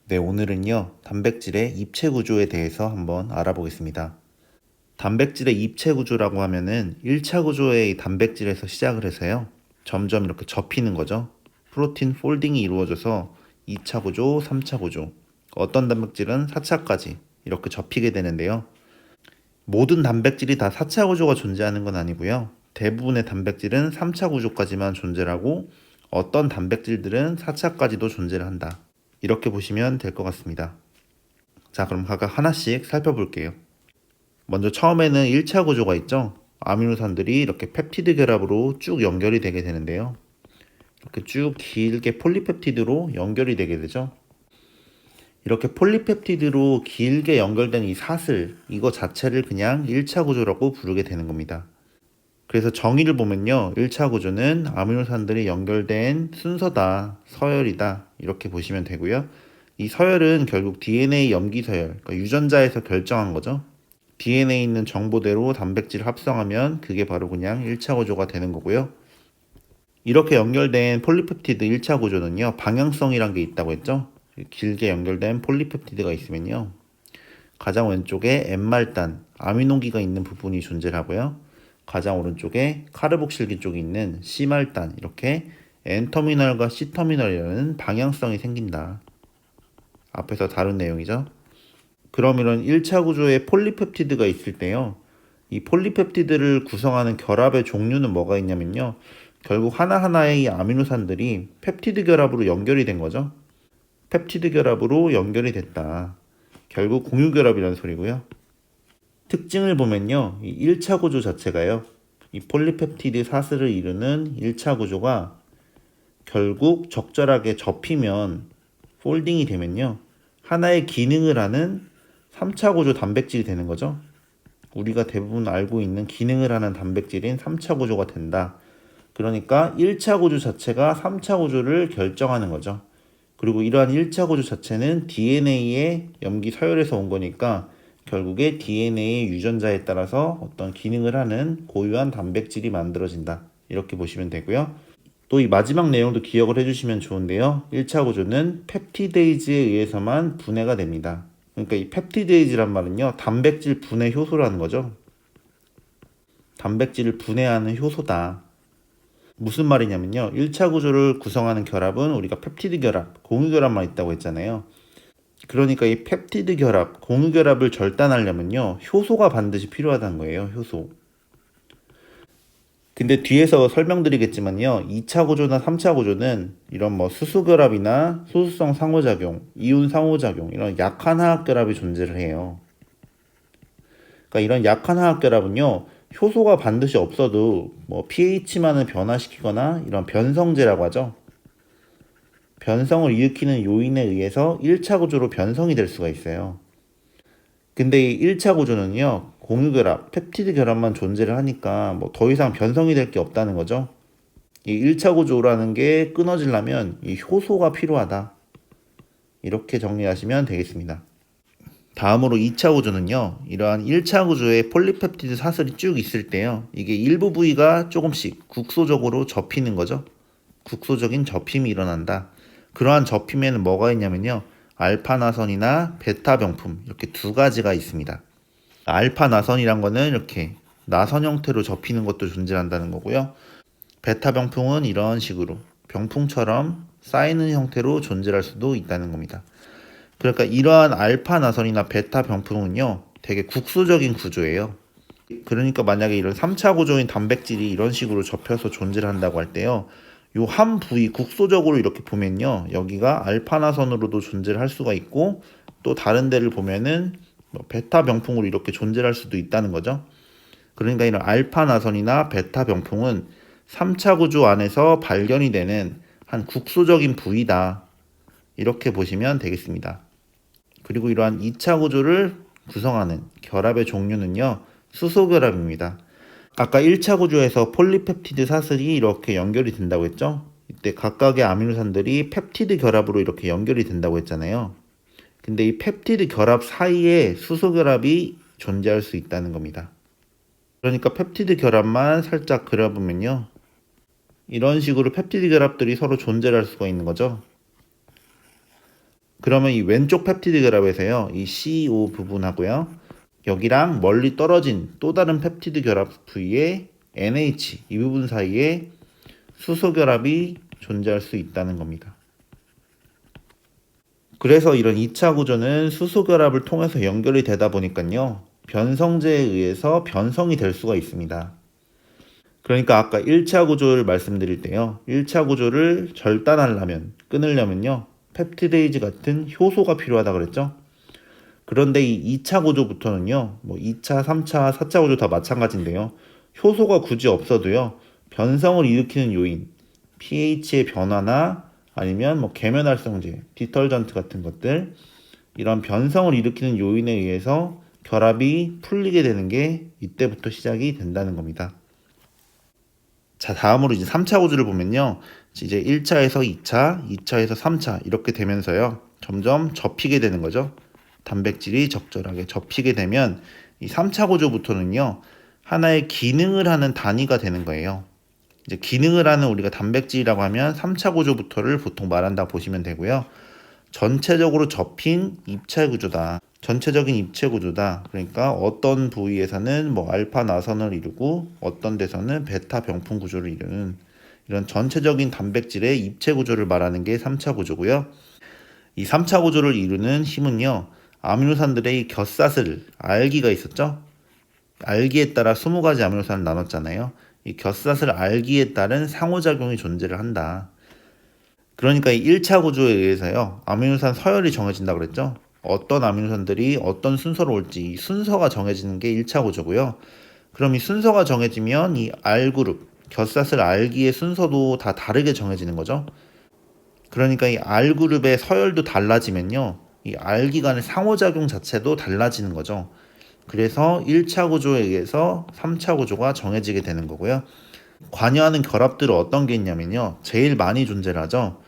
네, 오늘은요, 단백질의 입체 구조에 대해서 한번 알아보겠습니다. 단백질의 입체 구조라고 하면은 1차 구조의 단백질에서 시작을 해서요, 점점 이렇게 접히는 거죠. 프로틴 폴딩이 이루어져서 2차 구조, 3차 구조, 어떤 단백질은 4차까지 이렇게 접히게 되는데요. 모든 단백질이 다 4차 구조가 존재하는 건 아니고요. 대부분의 단백질은 3차 구조까지만 존재하고 어떤 단백질들은 4차까지도 존재를 한다. 이렇게 보시면 될 것 같습니다. 자, 그럼 각각 하나씩 살펴볼게요. 먼저 처음에는 1차 구조가 있죠. 아미노산들이 이렇게 펩티드 결합으로 쭉 연결이 되게 되는데요. 이렇게 쭉 길게 폴리펩티드로 연결이 되게 되죠. 이렇게 폴리펩티드로 길게 연결된 이 사슬, 이거 자체를 그냥 1차 구조라고 부르게 되는 겁니다. 그래서 정의를 보면요, 1차 구조는 아미노산들이 연결된 순서다, 서열이다, 이렇게 보시면 되고요. 이 서열은 결국 DNA 염기 서열, 그러니까 유전자에서 결정한 거죠. DNA에 있는 정보대로 단백질을 합성하면 그게 바로 그냥 1차 구조가 되는 거고요. 이렇게 연결된 폴리펩티드 1차 구조는요, 방향성이란 게 있다고 했죠. 길게 연결된 폴리펩티드가 있으면요, 가장 왼쪽에 N말단, 아미노기가 있는 부분이 존재하고요. 가장 오른쪽에 카르복실기 쪽에 있는 C말단, 이렇게 N터미널과 C터미널이라는 방향성이 생긴다. 앞에서 다룬 내용이죠. 그럼 이런 1차 구조에 폴리펩티드가 있을 때요, 이 폴리펩티드를 구성하는 결합의 종류는 뭐가 있냐면요, 결국 하나하나의 이 아미노산들이 펩티드 결합으로 연결이 된 거죠. 펩티드 결합으로 연결이 됐다. 결국 공유결합이라는 소리고요. 특징을 보면요, 이 1차 구조 자체가요, 이 폴리펩티드 사슬을 이루는 1차 구조가 결국 적절하게 접히면, 폴딩이 되면요, 하나의 기능을 하는 3차 구조 단백질이 되는 거죠. 우리가 대부분 알고 있는 기능을 하는 단백질인 3차 구조가 된다. 그러니까 1차 구조 자체가 3차 구조를 결정하는 거죠. 그리고 이러한 1차 구조 자체는 DNA의 염기 서열에서 온 거니까 결국에 DNA의 유전자에 따라서 어떤 기능을 하는 고유한 단백질이 만들어진다. 이렇게 보시면 되고요. 또 이 마지막 내용도 기억을 해주시면 좋은데요. 1차 구조는 펩티데이즈에 의해서만 분해가 됩니다. 그러니까 이 펩티데이즈란 말은요, 단백질 분해 효소라는 거죠. 단백질을 분해하는 효소다. 무슨 말이냐면요, 1차 구조를 구성하는 결합은 우리가 펩티드 결합, 공유 결합만 있다고 했잖아요. 그러니까 이 펩티드 결합, 공유 결합을 절단하려면요, 효소가 반드시 필요하다는 거예요. 효소. 근데 뒤에서 설명드리겠지만요, 2차 구조나 3차 구조는 이런 뭐 수소 결합이나 소수성 상호작용, 이온 상호작용, 이런 약한 화학 결합이 존재를 해요. 그러니까 이런 약한 화학 결합은요, 효소가 반드시 없어도 뭐 pH만을 변화시키거나 이런 변성제라고 하죠. 변성을 일으키는 요인에 의해서 1차 구조로 변성이 될 수가 있어요. 근데 이 1차 구조는요, 공유결합, 펩티드 결합만 존재를 하니까 뭐 더 이상 변성이 될 게 없다는 거죠. 이 1차 구조라는 게 끊어지려면 이 효소가 필요하다. 이렇게 정리하시면 되겠습니다. 다음으로 2차 구조는요, 이러한 1차 구조에 폴리펩티드 사슬이 쭉 있을 때요, 이게 일부 부위가 조금씩 국소적으로 접히는 거죠. 국소적인 접힘이 일어난다. 그러한 접힘에는 뭐가 있냐면요, 알파 나선이나 베타 병품, 이렇게 두 가지가 있습니다. 알파 나선이란 거는 이렇게 나선 형태로 접히는 것도 존재한다는 거고요. 베타 병풍은 이런 식으로 병풍처럼 쌓이는 형태로 존재할 수도 있다는 겁니다. 그러니까 이러한 알파 나선이나 베타 병풍은요, 되게 국소적인 구조예요. 그러니까 만약에 이런 3차 구조인 단백질이 이런 식으로 접혀서 존재를 한다고 할 때요, 요 한 부위 국소적으로 이렇게 보면요, 여기가 알파 나선으로도 존재를 할 수가 있고, 또 다른 데를 보면은 뭐 베타 병풍으로 이렇게 존재할 수도 있다는 거죠. 그러니까 이런 알파 나선이나 베타 병풍은 3차 구조 안에서 발견이 되는 한 국소적인 부위다. 이렇게 보시면 되겠습니다. 그리고 이러한 2차 구조를 구성하는 결합의 종류는요, 수소 결합입니다. 아까 1차 구조에서 폴리펩티드 사슬이 이렇게 연결이 된다고 했죠? 이때 각각의 아미노산들이 펩티드 결합으로 이렇게 연결이 된다고 했잖아요. 근데 이 펩티드 결합 사이에 수소 결합이 존재할 수 있다는 겁니다. 그러니까 펩티드 결합만 살짝 그려보면요, 이런 식으로 펩티드 결합들이 서로 존재할 수가 있는 거죠. 그러면 이 왼쪽 펩티드 결합에서요, 이 CO 부분하고요, 여기랑 멀리 떨어진 또 다른 펩티드 결합 부위에 NH 이 부분 사이에 수소 결합이 존재할 수 있다는 겁니다. 그래서 이런 2차 구조는 수소 결합을 통해서 연결이 되다 보니까요, 변성제에 의해서 변성이 될 수가 있습니다. 그러니까 아까 1차 구조를 말씀드릴 때요, 1차 구조를 절단하려면, 끊으려면요, 펩티데이즈 같은 효소가 필요하다 그랬죠. 그런데 이 2차 구조부터는요, 뭐 2차, 3차, 4차 구조 다 마찬가지인데요, 효소가 굳이 없어도요, 변성을 일으키는 요인, pH의 변화나 아니면 뭐 계면활성제, 디털전트 같은 것들, 이런 변성을 일으키는 요인에 의해서 결합이 풀리게 되는 게 이때부터 시작이 된다는 겁니다. 자, 다음으로 이제 3차 구조를 보면요, 이제 1차에서 2차, 2차에서 3차 이렇게 되면서요, 점점 접히게 되는 거죠. 단백질이 적절하게 접히게 되면 이 3차 구조부터는요, 하나의 기능을 하는 단위가 되는 거예요. 이제 기능을 하는 우리가 단백질이라고 하면 3차 구조부터를 보통 말한다 보시면 되고요. 전체적으로 접힌 입체 구조다. 전체적인 입체 구조다. 그러니까 어떤 부위에서는 뭐 알파 나선을 이루고 어떤 데서는 베타 병풍 구조를 이루는 이런 전체적인 단백질의 입체 구조를 말하는 게 3차 구조고요. 이 3차 구조를 이루는 힘은요, 아미노산들의 곁사슬, 알기가 있었죠? 알기에 따라 20가지 아미노산을 나눴잖아요. 이 곁사슬 알기에 따른 상호작용이 존재를 한다. 그러니까 이 1차 구조에 의해서요, 아미노산 서열이 정해진다 그랬죠? 어떤 아미노산들이 어떤 순서로 올지 이 순서가 정해지는 게 1차 구조고요. 그럼 이 순서가 정해지면 이 R그룹, 곁사슬 알기의 순서도 다 다르게 정해지는 거죠. 그러니까 이 R그룹의 서열도 달라지면요, 이 알기 간의 상호작용 자체도 달라지는 거죠. 그래서 1차 구조에 의해서 3차 구조가 정해지게 되는 거고요. 관여하는 결합들은 어떤 게 있냐면요, 제일 많이 존재를 하죠.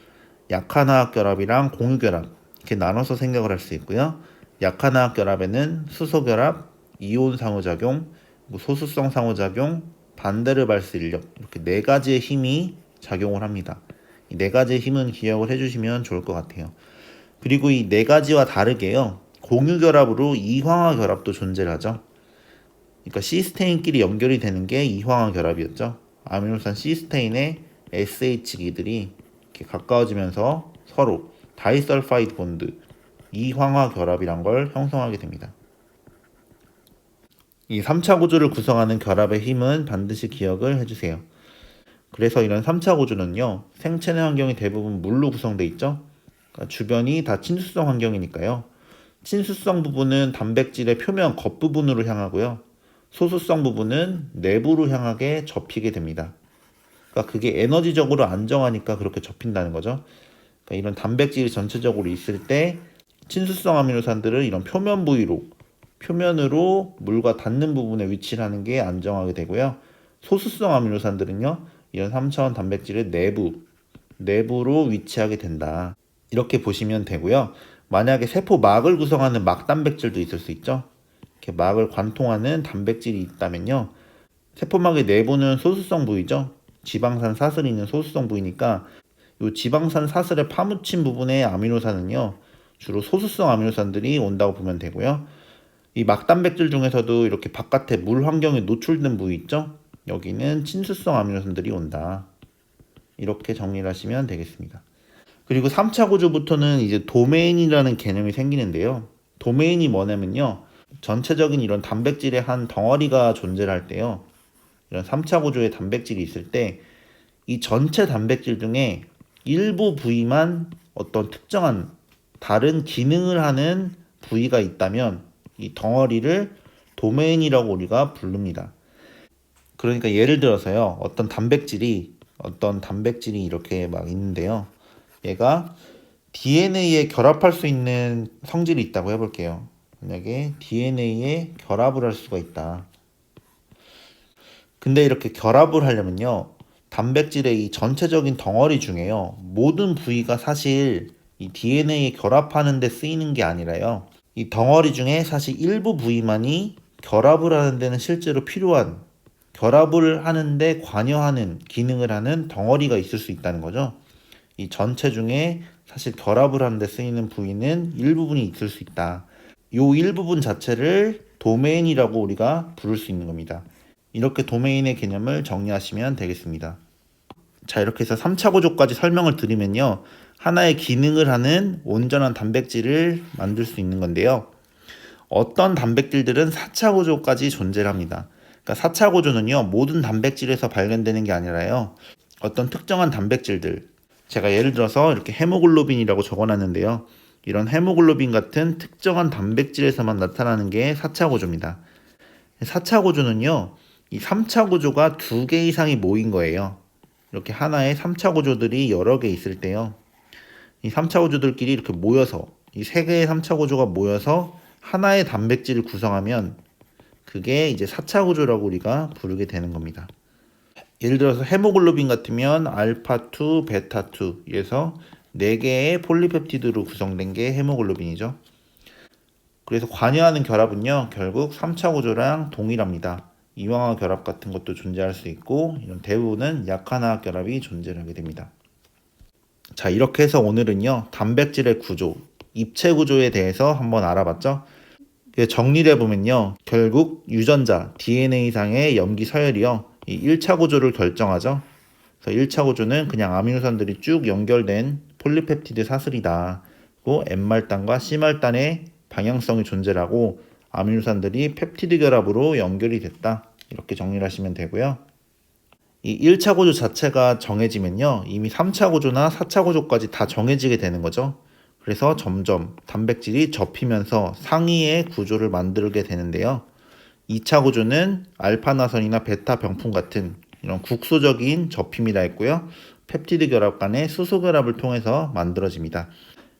약한화학 결합이랑 공유 결합 이렇게 나눠서 생각을 할 수 있고요. 약한화학 결합에는 수소 결합, 이온 상호작용, 소수성 상호작용, 반데르발스 인력 이렇게 네 가지의 힘이 작용을 합니다. 이 네 가지의 힘은 기억을 해주시면 좋을 것 같아요. 그리고 이 네 가지와 다르게요, 공유 결합으로 이황화 결합도 존재를 하죠. 그러니까 시스테인끼리 연결이 되는 게 이황화 결합이었죠. 아미노산 시스테인의 SH기들이 이렇게 가까워지면서 서로 다이설파이드 본드, 이황화 결합이란 걸 형성하게 됩니다. 이 3차 구조를 구성하는 결합의 힘은 반드시 기억을 해주세요. 그래서 이런 3차 구조는요, 생체 내 환경이 대부분 물로 구성되어 있죠. 그러니까 주변이 다 친수성 환경이니까요. 친수성 부분은 단백질의 표면 겉부분으로 향하고요. 소수성 부분은 내부로 향하게 접히게 됩니다. 그러니까 그게 에너지적으로 안정하니까 그렇게 접힌다는 거죠. 그러니까 이런 단백질이 전체적으로 있을 때 친수성 아미노산들을 이런 표면 부위로, 표면으로 물과 닿는 부분에 위치를 하는 게 안정하게 되고요. 소수성 아미노산들은요, 이런 3차원 단백질의 내부로 위치하게 된다. 이렇게 보시면 되고요. 만약에 세포막을 구성하는 막단백질도 있을 수 있죠. 이렇게 막을 관통하는 단백질이 있다면요, 세포막의 내부는 소수성 부위죠. 지방산 사슬이 있는 소수성 부위니까 이 지방산 사슬에 파묻힌 부분의 아미노산은요, 주로 소수성 아미노산들이 온다고 보면 되고요. 이 막단백질 중에서도 이렇게 바깥에 물 환경에 노출된 부위 있죠. 여기는 친수성 아미노산들이 온다. 이렇게 정리를 하시면 되겠습니다. 그리고 3차 구조부터는 이제 도메인이라는 개념이 생기는데요. 도메인이 뭐냐면요, 전체적인 이런 단백질의 한 덩어리가 존재를 할 때요, 이런 3차 구조의 단백질이 있을 때 이 전체 단백질 중에 일부 부위만 어떤 특정한 다른 기능을 하는 부위가 있다면 이 덩어리를 도메인이라고 우리가 부릅니다. 그러니까 예를 들어서요, 어떤 단백질이 이렇게 막 있는데요, 얘가 DNA에 결합할 수 있는 성질이 있다고 해볼게요. 만약에 DNA에 결합을 할 수가 있다. 근데 이렇게 결합을 하려면요, 단백질의 이 전체적인 덩어리 중에요, 모든 부위가 사실 이 DNA에 결합하는 데 쓰이는 게 아니라요, 이 덩어리 중에 사실 일부 부위만이 결합을 하는 데는 실제로 필요한, 결합을 하는데 관여하는 기능을 하는 덩어리가 있을 수 있다는 거죠. 이 전체 중에 사실 결합을 하는데 쓰이는 부위는 일부분이 있을 수 있다. 요 일부분 자체를 도메인이라고 우리가 부를 수 있는 겁니다. 이렇게 도메인의 개념을 정리하시면 되겠습니다. 자, 이렇게 해서 3차 구조까지 설명을 드리면요. 하나의 기능을 하는 온전한 단백질을 만들 수 있는 건데요. 어떤 단백질들은 4차 구조까지 존재를 합니다. 그러니까 4차 구조는요, 모든 단백질에서 발견되는 게 아니라요. 어떤 특정한 단백질들, 제가 예를 들어서 이렇게 헤모글로빈이라고 적어놨는데요. 이런 헤모글로빈 같은 특정한 단백질에서만 나타나는 게 4차 구조입니다. 4차 구조는요, 이 3차 구조가 2개 이상이 모인 거예요. 이렇게 하나의 3차 구조들이 여러 개 있을 때요. 이 3차 구조들끼리 이렇게 모여서, 이 3개의 3차 구조가 모여서 하나의 단백질을 구성하면 그게 이제 4차 구조라고 우리가 부르게 되는 겁니다. 예를 들어서 헤모글로빈 같으면 알파2, 베타2 이래서 4개의 폴리펩티드로 구성된 게 헤모글로빈이죠. 그래서 관여하는 결합은요, 결국 3차 구조랑 동일합니다. 이황화 결합 같은 것도 존재할 수 있고, 이런 대부분은 약한화학 결합이 존재하게 됩니다. 자, 이렇게 해서 오늘은요, 단백질의 구조, 입체 구조에 대해서 한번 알아봤죠. 정리를 해보면요, 결국 유전자, DNA상의 염기 서열이요, 이 1차 구조를 결정하죠. 그래서 1차 구조는 그냥 아미노산들이 쭉 연결된 폴리펩티드 사슬이다. 그리고 N말단과 C말단의 방향성이 존재하고 아미노산들이 펩티드 결합으로 연결이 됐다. 이렇게 정리를 하시면 되고요. 이 1차 구조 자체가 정해지면요, 이미 3차 구조나 4차 구조까지 다 정해지게 되는 거죠. 그래서 점점 단백질이 접히면서 상위의 구조를 만들게 되는데요. 2차 구조는 알파나선이나 베타 병풍 같은 이런 국소적인 접힘이 다 있고요. 펩티드 결합 간의 수소 결합을 통해서 만들어집니다.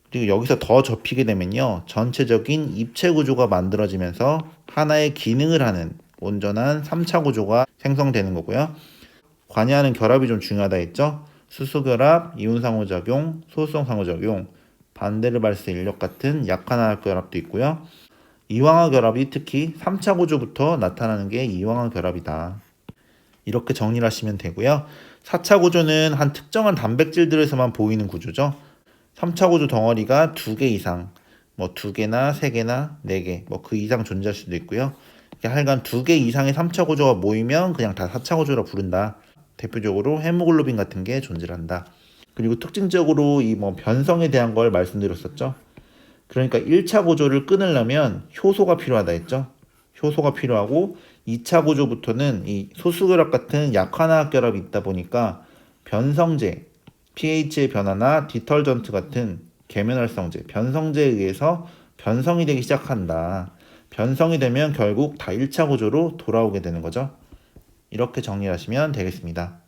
그리고 여기서 더 접히게 되면요, 전체적인 입체 구조가 만들어지면서 하나의 기능을 하는 온전한 3차 구조가 생성되는 거고요. 관여하는 결합이 좀 중요하다 했죠. 수소 결합, 이온 상호작용, 소수성 상호작용, 반데르발스 인력 같은 약한화학 결합도 있고요. 이황화 결합이 특히 3차 구조부터 나타나는 게 이황화 결합이다. 이렇게 정리를 하시면 되고요. 4차 구조는 한 특정한 단백질들에서만 보이는 구조죠. 3차 구조 덩어리가 2개 이상, 뭐 2개나 3개나 4개, 뭐 그 이상 존재할 수도 있고요. 하여간 2개 이상의 3차 구조가 모이면 그냥 다 4차 구조라 부른다. 대표적으로 헤모글로빈 같은 게 존재한다. 그리고 특징적으로 이 뭐 변성에 대한 걸 말씀드렸었죠. 그러니까 1차 구조를 끊으려면 효소가 필요하다 했죠. 효소가 필요하고 2차 구조부터는 이 소수결합 같은 약한화학 결합이 있다 보니까 변성제, pH의 변화나 디털전트 같은 계면활성제, 변성제에 의해서 변성이 되기 시작한다. 변성이 되면 결국 다 1차 구조로 돌아오게 되는 거죠. 이렇게 정리하시면 되겠습니다.